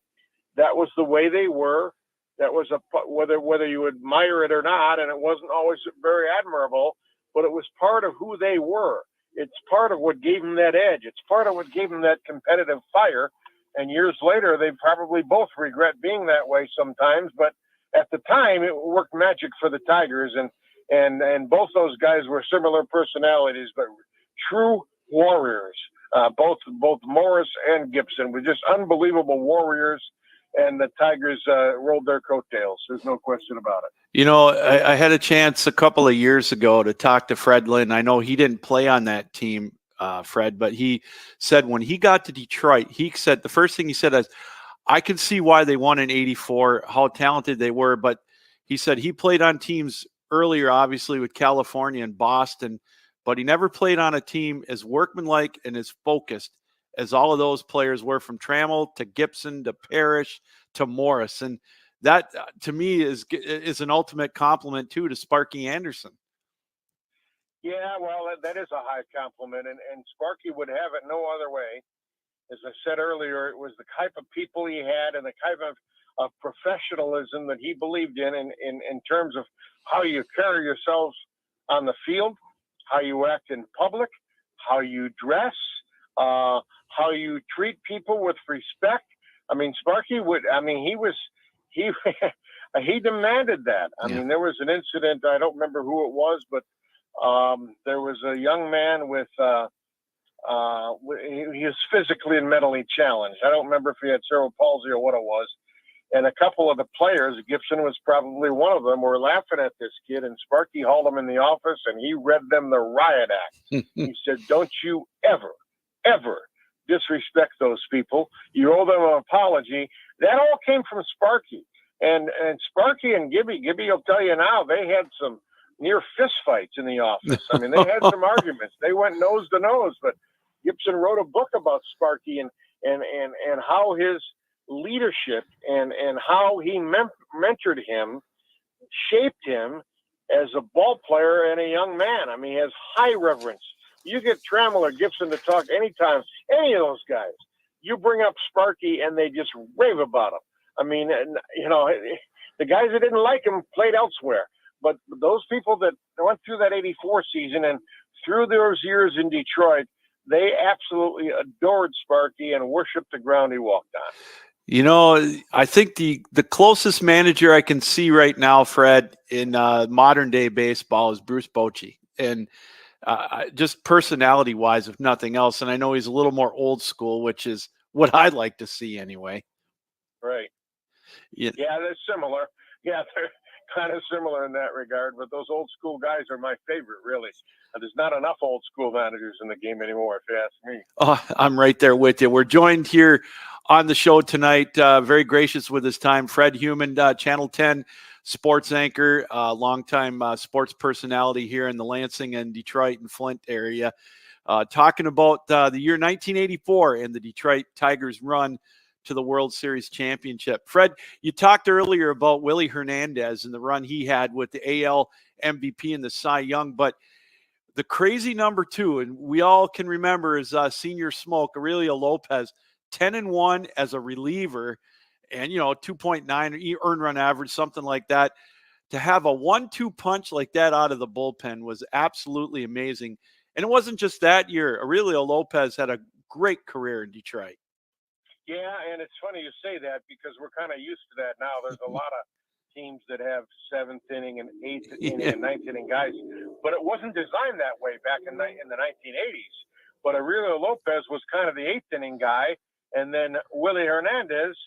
that was the way they were. That was whether you admire it or not, and it wasn't always very admirable, but it was part of who they were. It's part of what gave them that edge. It's part of what gave them that competitive fire. And years later, they probably both regret being that way sometimes. But at the time, it worked magic for the Tigers, and both those guys were similar personalities, but true warriors. Both Morris and Gibson were just unbelievable warriors. And the Tigers rolled their coattails. There's no question about it. You know, I had a chance a couple of years ago to talk to Fred Lynn. I know he didn't play on that team, Fred, but he said when he got to Detroit, he said the first thing he said is, I can see why they won in '84, how talented they were. But he said he played on teams earlier, obviously, with California and Boston, but he never played on a team as workmanlike and as focused as all of those players were, from Trammell to Gibson to Parrish to Morris. And that, to me, is an ultimate compliment, too, to Sparky Anderson. Yeah, well, that is a high compliment, and Sparky would have it no other way. As I said earlier, it was the type of people he had and the type of professionalism that he believed in terms of how you carry yourselves on the field, how you act in public, how you dress, how you treat people with respect. I mean, Sparky he demanded that. I mean, there was an incident, I don't remember who it was, but there was a young man with he was physically and mentally challenged. I don't remember if he had cerebral palsy or what it was. And a couple of the players, Gibson was probably one of them, were laughing at this kid, and Sparky hauled him in the office and he read them the riot act. He said, don't you ever disrespect those people. You owe them an apology. That all came from Sparky. And Sparky and Gibby will tell you now, they had some near fist fights in the office. I mean, they had some arguments. They went nose to nose, but Gibson wrote a book about Sparky and how his leadership and how he mentored him, shaped him as a ball player and a young man. I mean, he has high reverence. You get Trammell or Gibson to talk anytime, any of those guys, you bring up Sparky and they just rave about him. I mean, you know, the guys that didn't like him played elsewhere. But those people that went through that '84 season and through those years in Detroit, they absolutely adored Sparky and worshiped the ground he walked on. You know, I think the closest manager I can see right now, Fred, in modern day baseball is Bruce Bochy. And just personality-wise, if nothing else. And I know he's a little more old school, which is what I'd like to see anyway. Right. Yeah, they're similar. Yeah, they're kind of similar in that regard. But those old school guys are my favorite, really. There's not enough old school managers in the game anymore, if you ask me. Oh, I'm right there with you. We're joined here on the show tonight, very gracious with his time, Fred Heumann, Channel 10 sports anchor, longtime sports personality here in the Lansing and Detroit and Flint area, talking about the year 1984 and the Detroit Tigers' run to the World Series championship. Fred, you talked earlier about Willie Hernandez and the run he had with the AL MVP and the Cy Young, but the crazy number 2, and we all can remember, is senior smoke, Aurelio Lopez, 10-1 as a reliever, and, 2.9 earned run average, something like that. To have a 1-2 punch like that out of the bullpen was absolutely amazing. And it wasn't just that year. Aurelio Lopez had a great career in Detroit. Yeah, and it's funny you say that because we're kind of used to that now. There's a lot of teams that have 7th inning and 8th inning and 9th inning guys, but it wasn't designed that way back in the 1980s. But Aurelio Lopez was kind of the 8th inning guy, and then Willie Hernandez,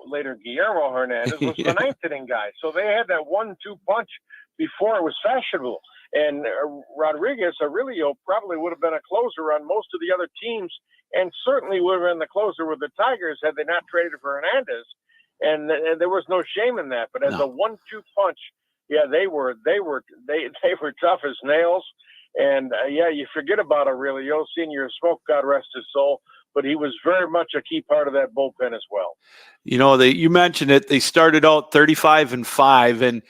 later Guillermo Hernandez, was the 9th inning guy. So they had that 1-2 punch before it was fashionable. And Rodriguez, Aurelio, probably would have been a closer on most of the other teams, and certainly would have been the closer with the Tigers had they not traded for Hernandez. And there was no shame in that. But as a 1-2 punch, yeah, they were tough as nails. And you forget about Aurelio, Senior Smoke, God rest his soul, but he was very much a key part of that bullpen as well. You mentioned it. They started out 35-5, and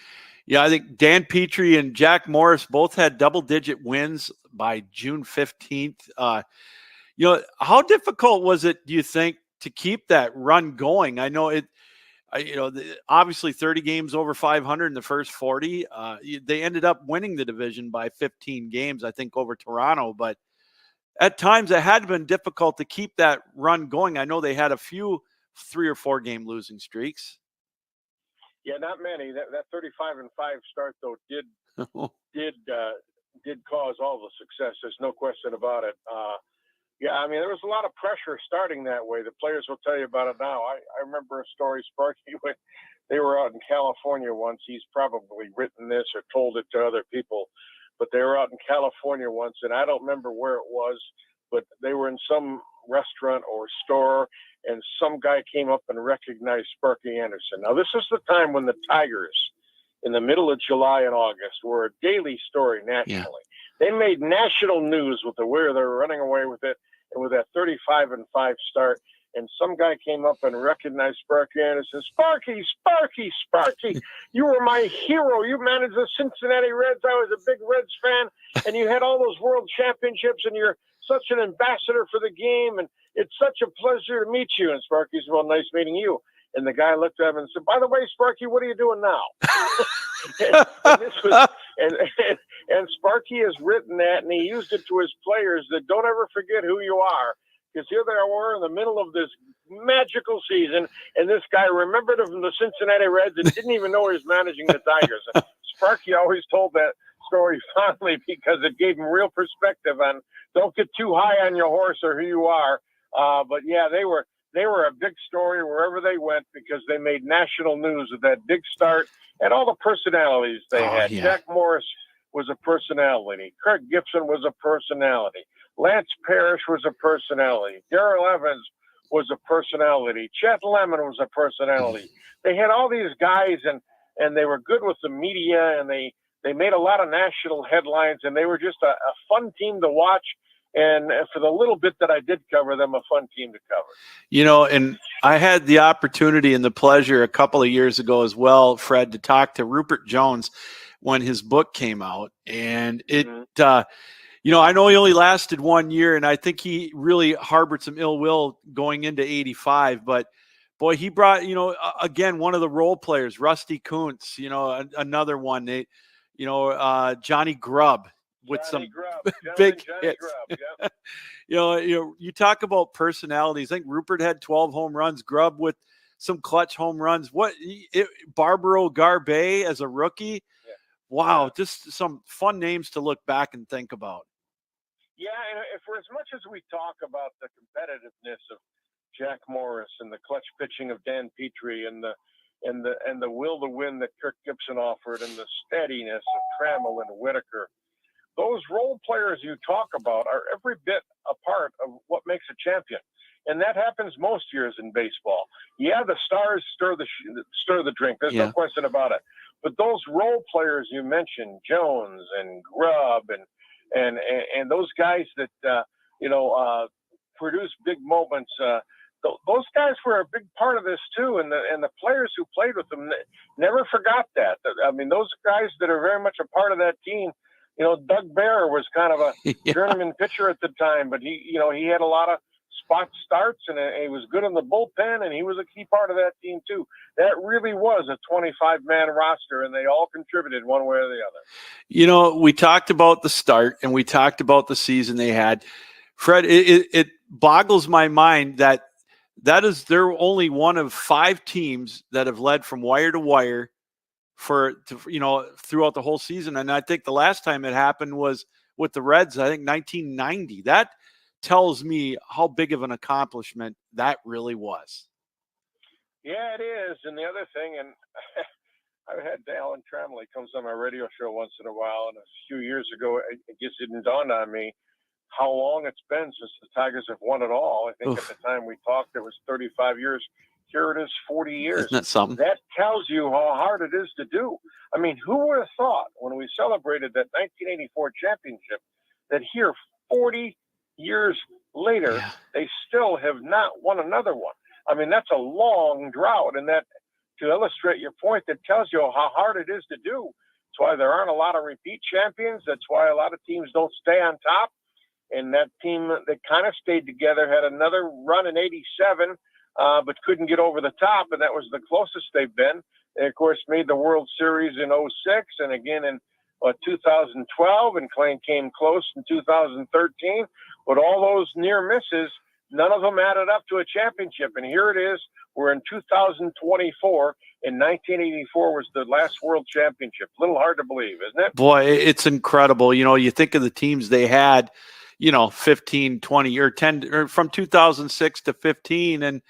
I think Dan Petrie and Jack Morris both had double-digit wins by June 15th. How difficult was it, do you think, to keep that run going? I know obviously 30 games over 500 in the first 40. They ended up winning the division by 15 games, I think, over Toronto. But at times it had been difficult to keep that run going. I know they had a few 3 or 4 game losing streaks. Yeah, not many. That 35-5 start though did cause all the success. There's no question about it. Yeah, I mean, there was a lot of pressure starting that way. The players will tell you about it now. I remember a story, Sparky, when they were out in California once. He's probably written this or told it to other people, but they were out in California once, and I don't remember where it was, but they were in some restaurant or store, and some guy came up and recognized Sparky Anderson. Now, this is the time when the Tigers, in the middle of July and August, were a daily story nationally. Yeah. They made national news with the way they were running away with it, and with that 35-5 start. And some guy came up and recognized Sparky Anderson. Sparky, you were my hero. You managed the Cincinnati Reds. I was a big Reds fan, and you had all those world championships, and you're such an ambassador for the game, and it's such a pleasure to meet you. And Sparky said, well, nice meeting you. And the guy looked at him and said, by the way, Sparky, what are you doing now? and Sparky has written that, and he used it to his players, that don't ever forget who you are, because here they were in the middle of this magical season, and this guy remembered him from the Cincinnati Reds and didn't even know he was managing the Tigers. And Sparky always told that story fondly because it gave him real perspective on don't get too high on your horse or who you are. But yeah, they were a big story wherever they went because they made national news with that big start and all the personalities they had. Yeah. Jack Morris was a personality. Kirk Gibson was a personality. Lance Parrish was a personality. Darrell Evans was a personality. Chet Lemon was a personality. They had all these guys, and they were good with the media, and they made a lot of national headlines, and they were just a fun team to watch. And for the little bit that I did cover them, a fun team to cover. And I had the opportunity and the pleasure a couple of years ago as well, Fred, to talk to Rupert Jones when his book came out. And it, I know he only lasted 1 year, and I think he really harbored some ill will going into 85. But, boy, he brought, again, one of the role players, Rusty Kuntz, another one. Johnny Grubb. With some big hits. Grubb, yeah. You talk about personalities. I think Rupert had 12 home runs. Grubb with some clutch home runs. Barbaro Garbe as a rookie. Yeah. Wow, just some fun names to look back and think about. Yeah, and for as much as we talk about the competitiveness of Jack Morris and the clutch pitching of Dan Petrie and the will to win that Kirk Gibson offered and the steadiness of Trammell and Whitaker. Those role players you talk about are every bit a part of what makes a champion. And that happens most years in baseball. Yeah, the stars stir the drink. There's no question about it. But those role players you mentioned, Jones and Grubb and those guys that, produce big moments, those guys were a big part of this too. And the players who played with them never forgot that. I mean, those guys that are very much a part of that team, Doug Bear was kind of a journeyman pitcher at the time, but he had a lot of spot starts and he was good in the bullpen, and he was a key part of that team too. That really was a 25-man roster, and they all contributed one way or the other. We talked about the start and we talked about the season they had. Fred, it boggles my mind that they're only one of 5 teams that have led from wire to wire throughout the whole season. And I think the last time it happened was with the Reds, I think 1990. That tells me how big of an accomplishment that really was. Yeah, it is. And the other thing, and I've had Alan Trammell, he comes on my radio show once in a while, and a few years ago, it just didn't dawn on me how long it's been since the Tigers have won it all. I think at the time we talked, it was 35 years. Here it is, 40 years. Isn't that something? That tells you how hard it is to do. I mean, who would have thought when we celebrated that 1984 championship that here 40 years later, they still have not won another one? I mean, that's a long drought. And that, to illustrate your point, that tells you how hard it is to do. That's why there aren't a lot of repeat champions. That's why a lot of teams don't stay on top. and that team that kind of stayed together had another run in '87, but couldn't get over the top, and that was the closest they've been. They, of course, made the World Series in '06 and again in 2012, and came close in 2013. But all those near misses, none of them added up to a championship. And here it is. We're in 2024, and 1984 was the last World Championship. A little hard to believe, isn't it? Boy, it's incredible. You think of the teams they had, 15, 20, or 10, or from 2006 to 15, and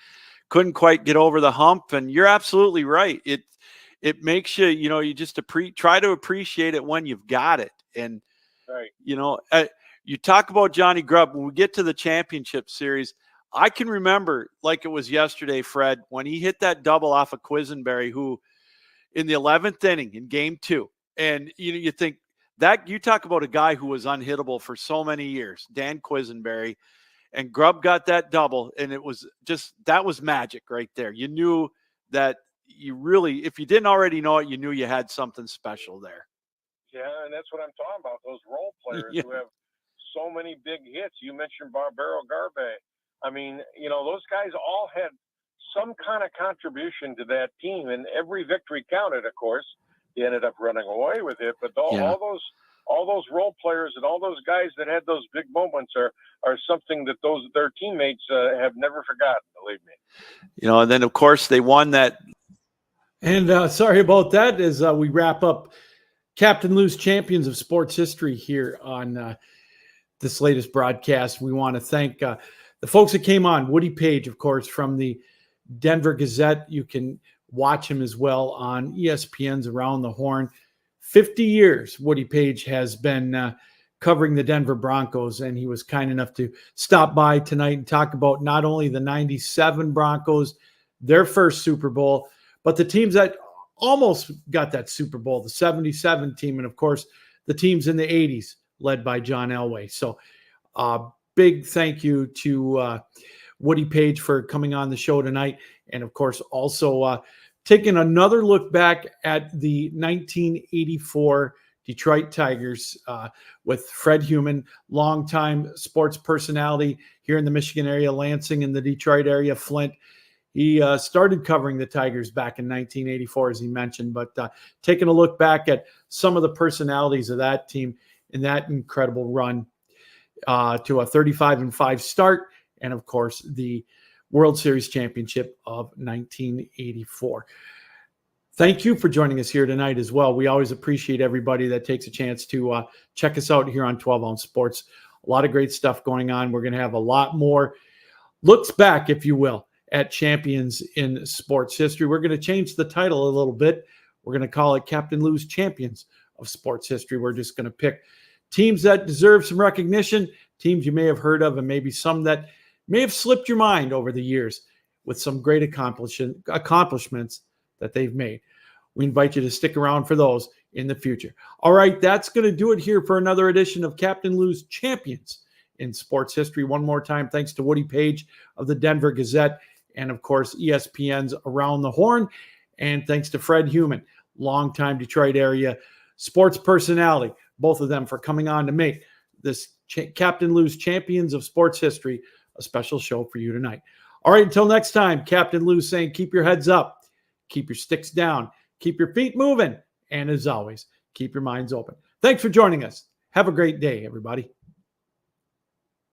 couldn't quite get over the hump. And you're absolutely right. It makes you, you just try to appreciate it when you've got it. And, right. You talk about Johnny Grubb. When we get to the championship series, I can remember like it was yesterday, Fred, when he hit that double off of Quisenberry, who in the 11th inning in game 2. And you think that you talk about a guy who was unhittable for so many years, Dan Quisenberry, and Grubb got that double. And it was that was magic right there. You knew that you really, if you didn't already know it, you knew you had something special there. Yeah. And that's what I'm talking about. Those role players who have so many big hits. You mentioned Barbero Garbe. I mean, those guys all had some kind of contribution to that team, and every victory counted, of course. They ended up running away with it, but all those role players and all those guys that had those big moments are something that their teammates have never forgotten, believe me. And then, of course, they won that. And sorry about that as we wrap up Captain Lou's Champions of Sports History here on this latest broadcast. We want to thank the folks that came on. Woody Paige, of course, from the Denver Gazette. You can watch him as well on ESPN's Around the Horn. 50 years Woody Paige has been covering the Denver Broncos, and he was kind enough to stop by tonight and talk about not only the 97 Broncos, their first Super Bowl, but the teams that almost got that Super Bowl, the 77 team, and of course the teams in the 80s led by John Elway. So big thank you to Woody Paige for coming on the show tonight. And of course, also taking another look back at the 1984 Detroit Tigers with Fred Heumann, longtime sports personality here in the Michigan area, Lansing, in the Detroit area, Flint. He started covering the Tigers back in 1984, as he mentioned, but taking a look back at some of the personalities of that team in that incredible run to a 35-5 start, and of course the World Series championship of 1984. Thank you for joining us here tonight as well. We always appreciate everybody that takes a chance to check us out here on 12 Ounce Sports. A lot of great stuff going on. We're going to have a lot more looks back, if you will, at champions in sports history. We're going to change the title a little bit. We're going to call it Captain Lou's Champions of Sports History. We're just going to pick teams that deserve some recognition, teams you may have heard of, and maybe some that may have slipped your mind over the years with some great accomplishments that they've made. We invite you to stick around for those in the future. All right, that's going to do it here for another edition of Captain Lou's Champions in Sports History. One more time, thanks to Woody Paige of the Denver Gazette and, of course, ESPN's Around the Horn. And thanks to Fred Heumann, longtime Detroit area sports personality, both of them for coming on to make this Captain Lou's Champions of Sports History a special show for you tonight. All right, until next time, Captain Lou saying keep your heads up, keep your sticks down, keep your feet moving, and as always, keep your minds open. Thanks for joining us. Have a great day, everybody.